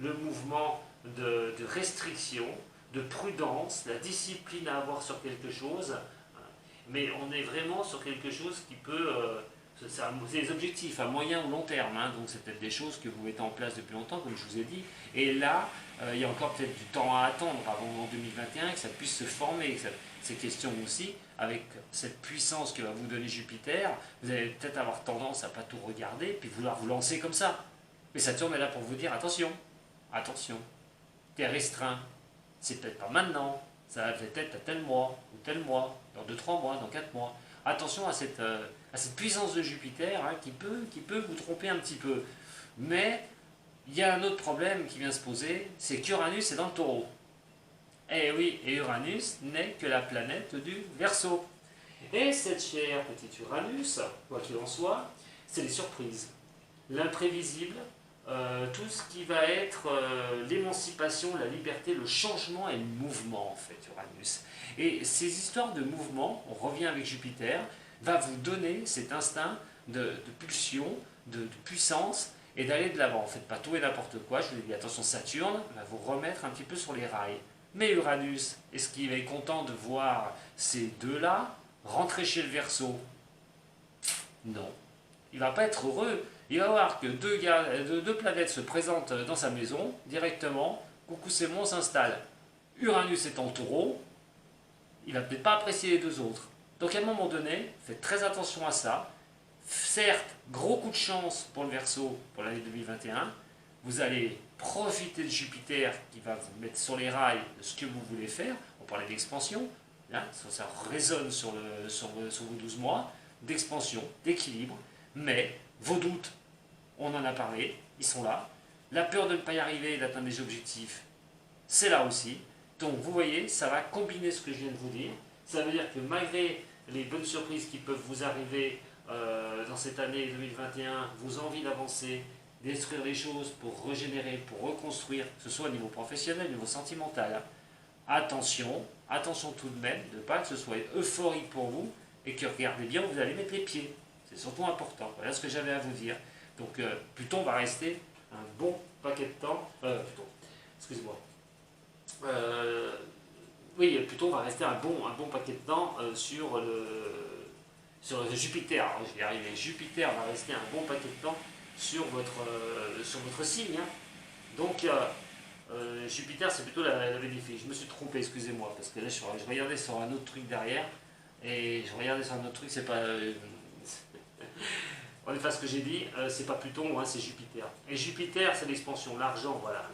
le mouvement de restriction, de prudence, la discipline à avoir sur quelque chose. Mais on est vraiment sur quelque chose qui peut... c'est des objectifs à moyen ou long terme, hein, donc c'est peut-être des choses que vous mettez en place depuis longtemps, comme je vous ai dit. Et là, il y a encore peut-être du temps à attendre avant 2021, que ça puisse se former. Ces questions aussi, avec cette puissance que va vous donner Jupiter, vous allez peut-être avoir tendance à ne pas tout regarder, puis vouloir vous lancer comme ça. Mais Saturne est là pour vous dire, attention, attention, tu es restreint, c'est peut-être pas maintenant, ça va peut-être à tel mois, ou tel mois, dans 2-3 mois, dans 4 mois. Attention à cette puissance de Jupiter hein, qui peut vous tromper un petit peu. Mais il y a un autre problème qui vient se poser, c'est qu'Uranus est dans le Taureau. Et oui, et Uranus n'est que la planète du Verseau. Et cette chère petite Uranus, quoi qu'il en soit, c'est les surprises, l'imprévisible, tout ce qui va être l'émancipation, la liberté, le changement et le mouvement en fait, Uranus. Et ces histoires de mouvement, on revient avec Jupiter, va vous donner cet instinct de pulsion, de puissance et d'aller de l'avant. Faites pas tout et n'importe quoi, je vous ai dit attention, Saturne va vous remettre un petit peu sur les rails. Mais Uranus, est-ce qu'il est content de voir ces deux-là rentrer chez le Verseau? Non. Il va pas être heureux. Il va voir que deux planètes se présentent dans sa maison directement. Coucou, c'est bon, on s'installe. Uranus est en Taureau. Il va peut-être pas apprécier les deux autres. Donc à un moment donné, faites très attention à ça. Certes, gros coup de chance pour le Verseau pour l'année 2021. Vous allez profiter de Jupiter qui va vous mettre sur les rails de ce que vous voulez faire. On parlait d'expansion. Hein, ça résonne sur vos 12 mois d'expansion, d'équilibre. Mais vos doutes, on en a parlé, ils sont là. La peur de ne pas y arriver et d'atteindre des objectifs, c'est là aussi. Donc vous voyez, ça va combiner ce que je viens de vous dire. Ça veut dire que malgré les bonnes surprises qui peuvent vous arriver dans cette année 2021, vos envies d'avancer, détruire les choses pour régénérer, pour reconstruire, que ce soit au niveau professionnel, au niveau sentimental, hein. Attention tout de même, de ne pas que ce soit euphorique pour vous et que regardez bien où vous allez mettre les pieds. C'est surtout important. Voilà ce que j'avais à vous dire. Donc Pluton va rester un bon paquet de temps. Excusez-moi. Oui, Pluton va rester un bon paquet de temps sur Jupiter. Alors, je vais y arriver. Jupiter va rester un bon paquet de temps sur votre signe. Hein. Donc Jupiter, c'est plutôt la bénéfice. Je me suis trompé, excusez-moi, parce que là, je regardais sur un autre truc derrière. Et je regardais sur un autre truc, c'est pas... on est face à ce que j'ai dit, c'est pas Pluton, hein, c'est Jupiter. Et Jupiter, c'est l'expansion, l'argent, voilà,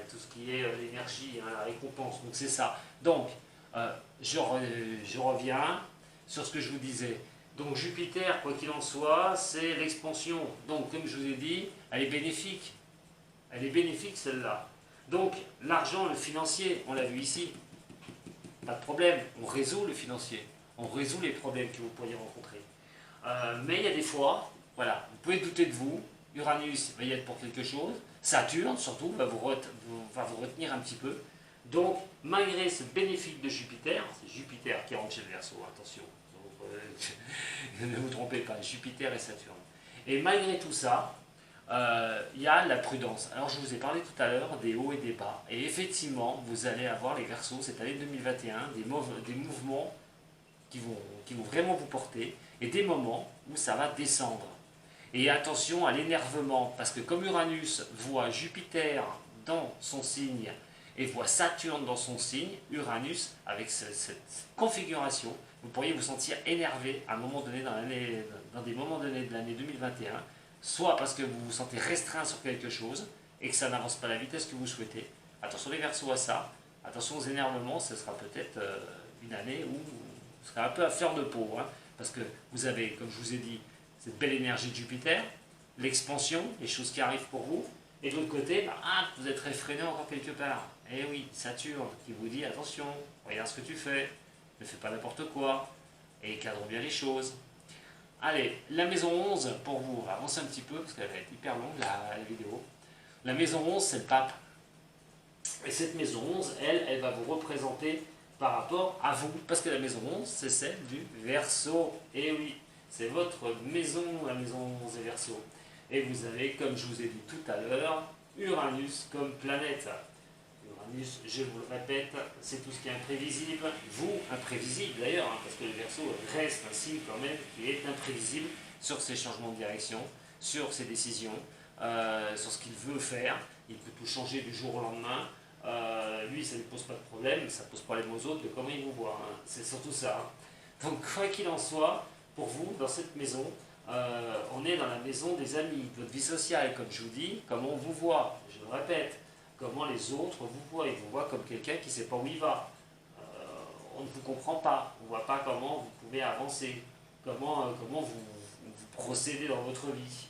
tout ce qui est l'énergie, hein, la récompense, donc c'est ça. Donc, je reviens sur ce que je vous disais. Donc Jupiter, quoi qu'il en soit, c'est l'expansion. Donc, comme je vous ai dit, elle est bénéfique. Elle est bénéfique, celle-là. Donc, l'argent, le financier, on l'a vu ici, pas de problème, on résout le financier. On résout les problèmes que vous pourriez rencontrer. Mais il y a des fois, voilà, vous pouvez douter de vous. Uranus va y être pour quelque chose. Saturne, surtout, va vous retenir un petit peu. Donc, malgré ce bénéfice de Jupiter, c'est Jupiter qui rentre chez le Verseau, attention. Donc, ne vous trompez pas, Jupiter et Saturne. Et malgré tout ça, il y a la prudence. Alors, je vous ai parlé tout à l'heure des hauts et des bas. Et effectivement, vous allez avoir les Verseaux cette année 2021, des mouvements qui vont vraiment vous porter, et des moments où ça va descendre. Et attention à l'énervement, parce que comme Uranus voit Jupiter dans son signe et voit Saturne dans son signe, Uranus, avec cette configuration, vous pourriez vous sentir énervé à un moment donné dans des moments donnés de l'année 2021, soit parce que vous vous sentez restreint sur quelque chose et que ça n'avance pas à la vitesse que vous souhaitez. Attention les Verseaux à ça, attention aux énervements, ce sera peut-être une année où ce sera un peu à fleur de peau, hein, parce que vous avez, comme je vous ai dit, cette belle énergie de Jupiter, l'expansion, les choses qui arrivent pour vous. Et de l'autre côté, vous êtes réfréné encore quelque part. Et oui, Saturne qui vous dit attention, regarde ce que tu fais, ne fais pas n'importe quoi, et cadre bien les choses. Allez, la maison 11 pour vous, on va avancer un petit peu parce qu'elle va être hyper longue la vidéo. La maison 11, c'est le pape. Et cette maison 11, elle va vous représenter par rapport à vous. Parce que la maison 11, c'est celle du Verseau. Et oui, c'est votre maison, la maison 11 est Verseau. Et vous avez, comme je vous ai dit tout à l'heure, Uranus comme planète. Uranus, je vous le répète, c'est tout ce qui est imprévisible. Vous, imprévisible d'ailleurs, parce que le Verseau reste un signe quand même qui est imprévisible sur ses changements de direction, sur ses décisions, sur ce qu'il veut faire. Il peut tout changer du jour au lendemain. Lui, ça ne lui pose pas de problème, ça pose problème aux autres de comment il vous voit. C'est surtout ça. Donc, quoi qu'il en soit, pour vous, dans cette maison, on est dans la maison des amis, de votre vie sociale, comme je vous dis, comment on vous voit, je le répète, comment les autres vous voient. Ils vous voient comme quelqu'un qui ne sait pas où il va. On ne vous comprend pas, on ne voit pas comment vous pouvez avancer, comment vous procédez dans votre vie.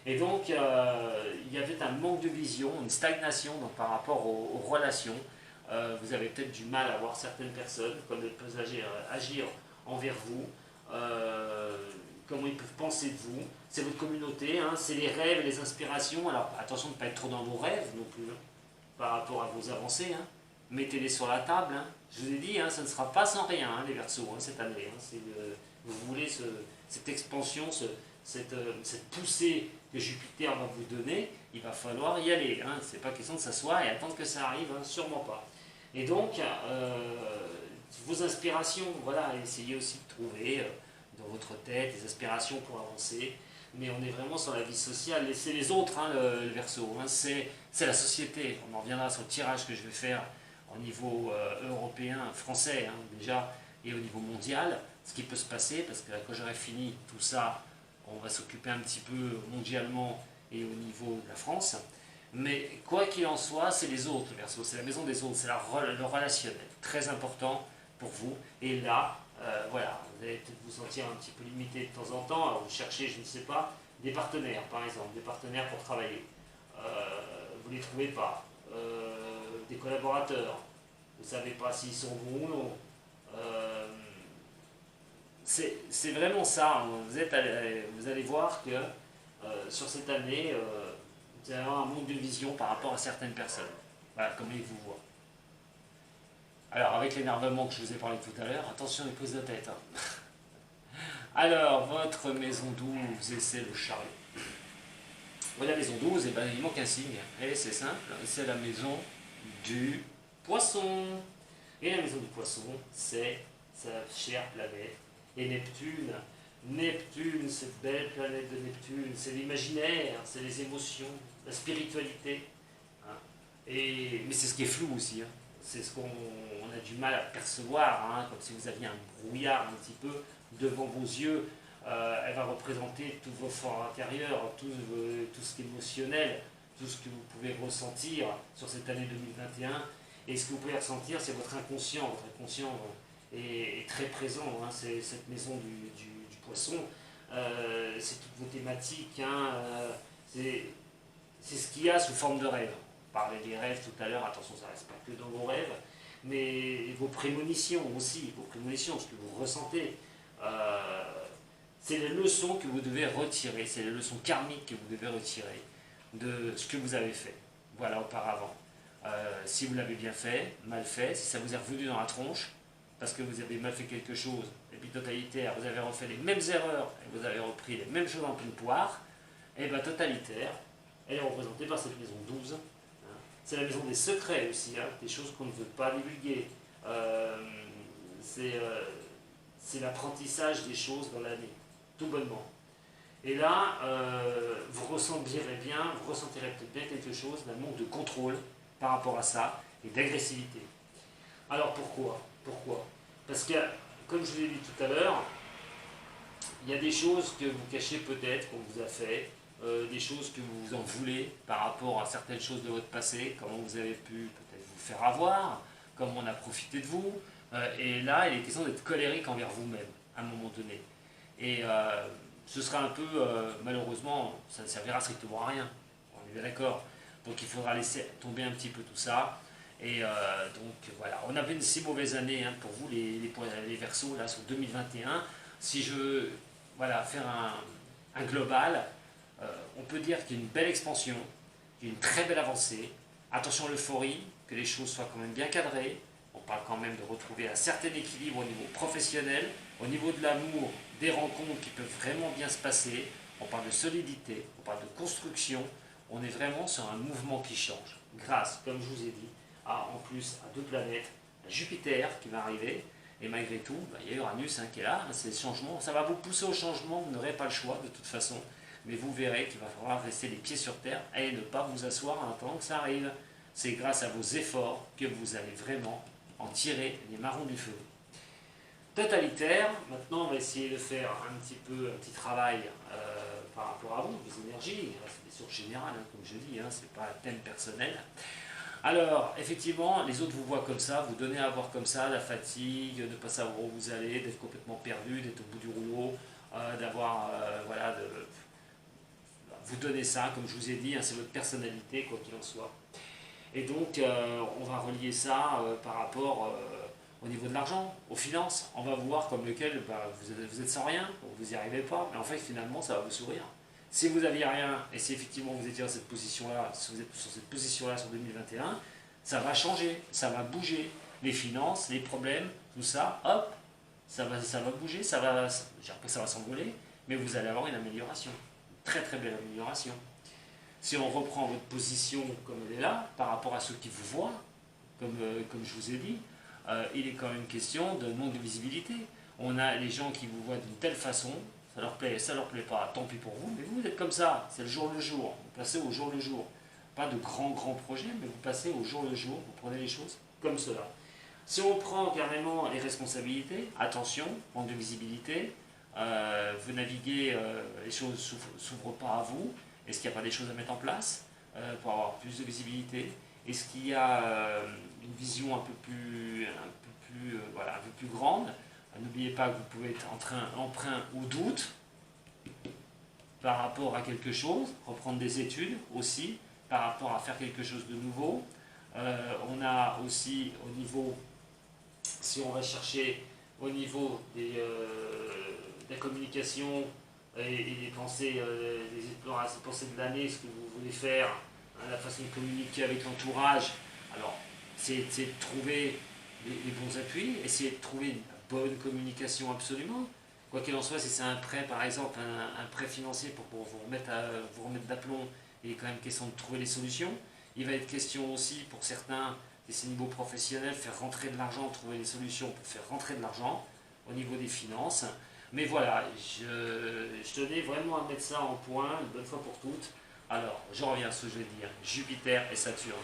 Et donc, il y avait un manque de vision, une stagnation donc, par rapport aux relations. Vous avez peut-être du mal à voir certaines personnes, comme elles peuvent agir envers vous, comment ils peuvent penser de vous. C'est votre communauté, hein, c'est les rêves, les inspirations. Alors, attention de ne pas être trop dans vos rêves non plus, hein, par rapport à vos avancées. Hein. Mettez-les sur la table. Hein. Je vous ai dit, hein, ça ne sera pas sans rien, hein, les Verseaux, hein, cette année. Hein. Vous voulez cette expansion, cette poussée que Jupiter va vous donner, il va falloir y aller. Hein. Ce n'est pas question de s'asseoir et attendre que ça arrive, hein, sûrement pas. Et donc, vos inspirations, voilà, essayez aussi de trouver dans votre tête des inspirations pour avancer. Mais on est vraiment sur la vie sociale. Laissez les autres, hein, le Verseau. Hein, c'est la société. On en reviendra sur le tirage que je vais faire au niveau européen, français hein, déjà, et au niveau mondial. Ce qui peut se passer, parce que quand j'aurai fini tout ça, on va s'occuper un petit peu mondialement et au niveau de la France. Mais quoi qu'il en soit, c'est les autres, le Verseau, c'est la maison des autres, c'est le relationnel, très important pour vous. Et là, voilà, vous allez peut-être vous sentir un petit peu limité de temps en temps, alors vous cherchez, je ne sais pas, des partenaires par exemple, des partenaires pour travailler. Vous ne les trouvez pas. Des collaborateurs, vous ne savez pas s'ils sont bons ou non. C'est vraiment ça, hein. Vous allez voir que sur cette année, vous allez avoir un manque de vision par rapport à certaines personnes. Voilà, comment ils vous voient. Alors, avec l'énervement que je vous ai parlé tout à l'heure, attention les prises de tête. Hein. Alors, votre maison 12, et c'est le chariot. La maison 12, ben, il manque un signe. Et c'est simple, c'est la maison du poisson. Et la maison du poisson, c'est sa chère planète. Et Neptune, cette belle planète de Neptune, c'est l'imaginaire, c'est les émotions, la spiritualité. Hein. Mais c'est ce qui est flou aussi. Hein. C'est ce qu'on a du mal à percevoir, hein, comme si vous aviez un brouillard un petit peu devant vos yeux. Elle va représenter tous vos forts intérieurs, tout ce qui est émotionnel, tout ce que vous pouvez ressentir sur cette année 2021. Et ce que vous pouvez ressentir, c'est votre inconscient. Votre inconscient est très présent. Hein, c'est cette maison du poisson. C'est toutes vos thématiques. Hein, c'est ce qu'il y a sous forme de rêve. On parlait des rêves tout à l'heure. Attention, ça ne reste pas que dans vos rêves. Mais vos prémonitions aussi. Vos prémonitions, ce que vous ressentez. C'est les leçons que vous devez retirer. C'est les leçons karmiques que vous devez retirer de ce que vous avez fait. Voilà, auparavant. Si vous l'avez bien fait, mal fait, si ça vous est revenu dans la tronche, parce que vous avez mal fait quelque chose, et puis totalitaire, vous avez refait les mêmes erreurs, et vous avez repris les mêmes choses en pleine poire, et bien totalitaire, elle est représentée par cette maison 12. Hein. C'est la maison des secrets aussi, hein, des choses qu'on ne veut pas divulguer. C'est l'apprentissage des choses dans l'année, tout bonnement. Et là, vous ressentirez peut-être bien quelque chose d'un manque de contrôle par rapport à ça, et d'agressivité. Alors pourquoi ? Parce que, comme je vous l'ai dit tout à l'heure, il y a des choses que vous cachez peut-être, qu'on vous a fait, des choses que vous en voulez par rapport à certaines choses de votre passé, comment vous avez pu peut-être vous faire avoir, comment on a profité de vous, et là, il est question d'être colérique envers vous-même, à un moment donné. Et ce sera un peu, malheureusement, ça ne servira strictement à rien. On est bien d'accord. Donc il faudra laisser tomber un petit peu tout ça. Et donc voilà, on avait une si mauvaise année hein, pour vous les Verseaux là sur 2021. Si je veux voilà, faire un global, on peut dire qu'il y a une belle expansion, qu'il y a une très belle avancée. Attention à l'euphorie, que les choses soient quand même bien cadrées. On parle quand même de retrouver un certain équilibre au niveau professionnel, au niveau de l'amour, des rencontres qui peuvent vraiment bien se passer. On parle de solidité, on parle de construction. On est vraiment sur un mouvement qui change. Grâce, comme je vous ai dit, en plus à deux planètes, à Jupiter qui va arriver. Et malgré tout, il y a Uranus qui est là. C'est le changement. Ça va vous pousser au changement. Vous n'aurez pas le choix de toute façon. Mais vous verrez qu'il va falloir rester les pieds sur terre et ne pas vous asseoir en attendant que ça arrive. C'est grâce à vos efforts que vous allez vraiment en tirer les marrons du feu. Totalitaire, maintenant on va essayer de faire un petit travail par rapport à vous, vos énergies, c'est des sources générales, comme je dis, c'est pas un thème personnel. Alors, effectivement, les autres vous voient comme ça, vous donnez à voir comme ça, la fatigue, de ne pas savoir où vous allez, d'être complètement perdu, d'être au bout du rouleau, d'avoir, voilà, vous donnez ça, comme je vous ai dit, c'est votre personnalité, quoi qu'il en soit. Et donc, on va relier ça par rapport au niveau de l'argent, aux finances. On va voir comme lequel vous êtes sans rien, vous n'y arrivez pas, mais en fait, finalement, ça va vous sourire. Si vous n'aviez rien, et si effectivement vous étiez dans cette position-là, si vous êtes sur cette position-là sur 2021, ça va changer, ça va bouger. Les finances, les problèmes, tout ça, hop, ça va bouger, après ça va s'envoler, mais vous allez avoir une amélioration. Une très très belle amélioration. Si on reprend votre position comme elle est là, par rapport à ceux qui vous voient, comme je vous ai dit, il est quand même question de manque de visibilité. On a les gens qui vous voient d'une telle façon, ça leur plaît pas, tant pis pour vous, mais vous êtes comme ça, c'est le jour le jour, vous passez au jour le jour. Pas de grands projets, mais vous passez au jour le jour, vous prenez les choses comme cela. Si on prend carrément les responsabilités, attention, manque de visibilité, vous naviguez, les choses ne s'ouvrent pas à vous. Est-ce qu'il n'y a pas des choses à mettre en place pour avoir plus de visibilité? Est-ce qu'il y a une vision un peu plus grande? N'oubliez pas que vous pouvez être emprunt ou doute par rapport à quelque chose, reprendre des études aussi, par rapport à faire quelque chose de nouveau. On a aussi au niveau, si on va chercher au niveau de la communication et des pensées, des explorations, des pensées de l'année, ce que vous voulez faire, la façon de communiquer avec l'entourage. Alors, c'est de trouver les bons appuis, essayer de trouver une bonne communication absolument. Quoi qu'il en soit, si c'est un prêt, par exemple, un prêt financier pour vous remettre d'aplomb, il est quand même question de trouver les solutions. Il va être question aussi, pour certains, de ces niveaux professionnels, faire rentrer de l'argent, trouver des solutions pour faire rentrer de l'argent au niveau des finances. Mais voilà, je tenais vraiment à mettre ça en point, une bonne fois pour toutes. Alors, je reviens à ce que je vais dire, Jupiter et Saturne.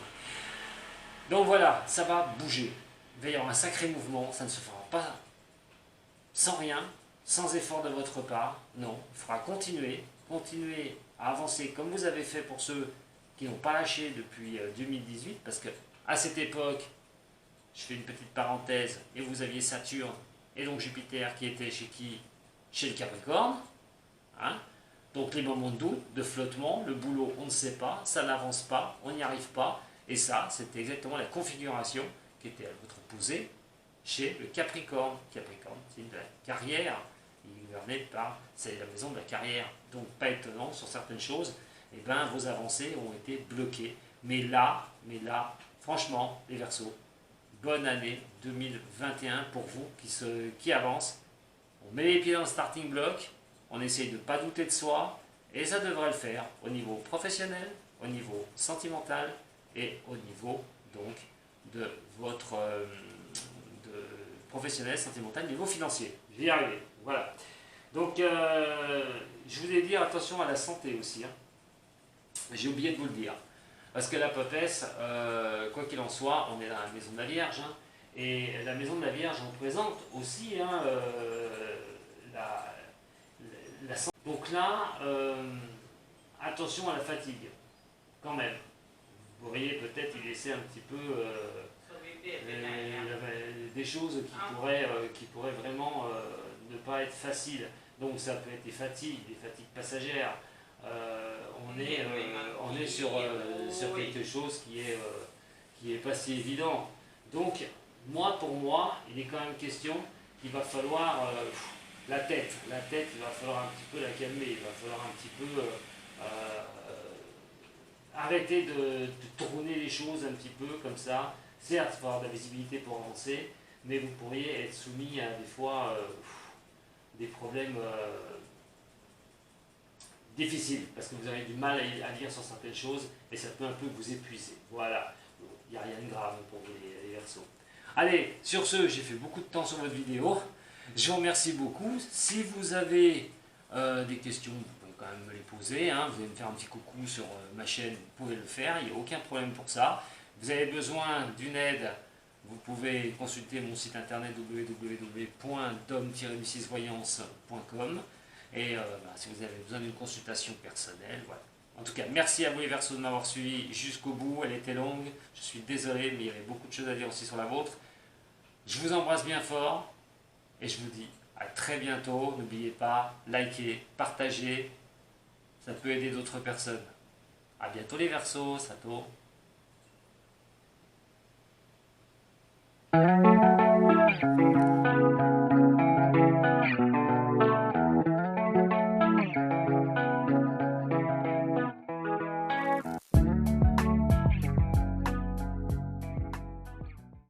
Donc voilà, ça va bouger. Il va y avoir un sacré mouvement, ça ne se fera pas sans rien, sans effort de votre part. Non, il faudra continuer à avancer comme vous avez fait pour ceux qui n'ont pas lâché depuis 2018, parce que à cette époque, je fais une petite parenthèse, et vous aviez Saturne et donc Jupiter qui était chez qui? Chez le Capricorne. Donc les moments de doute, de flottement, le boulot on ne sait pas, ça n'avance pas, on n'y arrive pas, et ça c'était exactement la configuration qui était à votre opposé chez le Capricorne. Capricorne, c'est de la carrière, il est gouverné c'est la maison de la carrière, donc pas étonnant sur certaines choses, et vos avancées ont été bloquées. Mais là, franchement, les Verseaux, bonne année 2021 pour vous qui avancent. On met les pieds dans le starting block, on essaye de ne pas douter de soi, et ça devrait le faire au niveau professionnel, au niveau sentimental et au niveau donc de votre professionnel, sentimental, niveau financier. Je vais y arriver. Voilà. Donc, je vous ai dit attention à la santé aussi. J'ai oublié de vous le dire. Parce que la papesse, quoi qu'il en soit, on est dans la maison de la Vierge. Et la maison de la Vierge représente aussi la santé. Donc là, attention à la fatigue, quand même. Vous pourriez peut-être y laisser un petit peu des choses qui pourraient vraiment ne pas être faciles. Donc ça peut être des fatigues passagères. On est sur quelque chose qui est pas si évident. Donc, pour moi, il est quand même question qu'il va falloir la tête, il va falloir un petit peu la calmer, il va falloir un petit peu arrêter de tourner les choses un petit peu comme ça. Certes, il faut avoir de la visibilité pour avancer, mais vous pourriez être soumis à des fois des problèmes difficiles, parce que vous avez du mal à lire sur certaines choses, et ça peut un peu vous épuiser. Voilà, il n'y a rien de grave pour vous les Verseaux. Allez, sur ce, j'ai fait beaucoup de temps sur votre vidéo. Je vous remercie beaucoup. Si vous avez des questions, vous pouvez quand même me les poser. Hein. Vous allez me faire un petit coucou sur ma chaîne, vous pouvez le faire. Il n'y a aucun problème pour ça. Vous avez besoin d'une aide, vous pouvez consulter mon site internet www.dom-voyance.com. Et si vous avez besoin d'une consultation personnelle, voilà. En tout cas, merci à vous les Verseaux de m'avoir suivi jusqu'au bout. Elle était longue, je suis désolé, mais il y avait beaucoup de choses à dire aussi sur la vôtre. Je vous embrasse bien fort et je vous dis à très bientôt. N'oubliez pas, likez, partagez, ça peut aider d'autres personnes. À bientôt les Verseaux, Sato.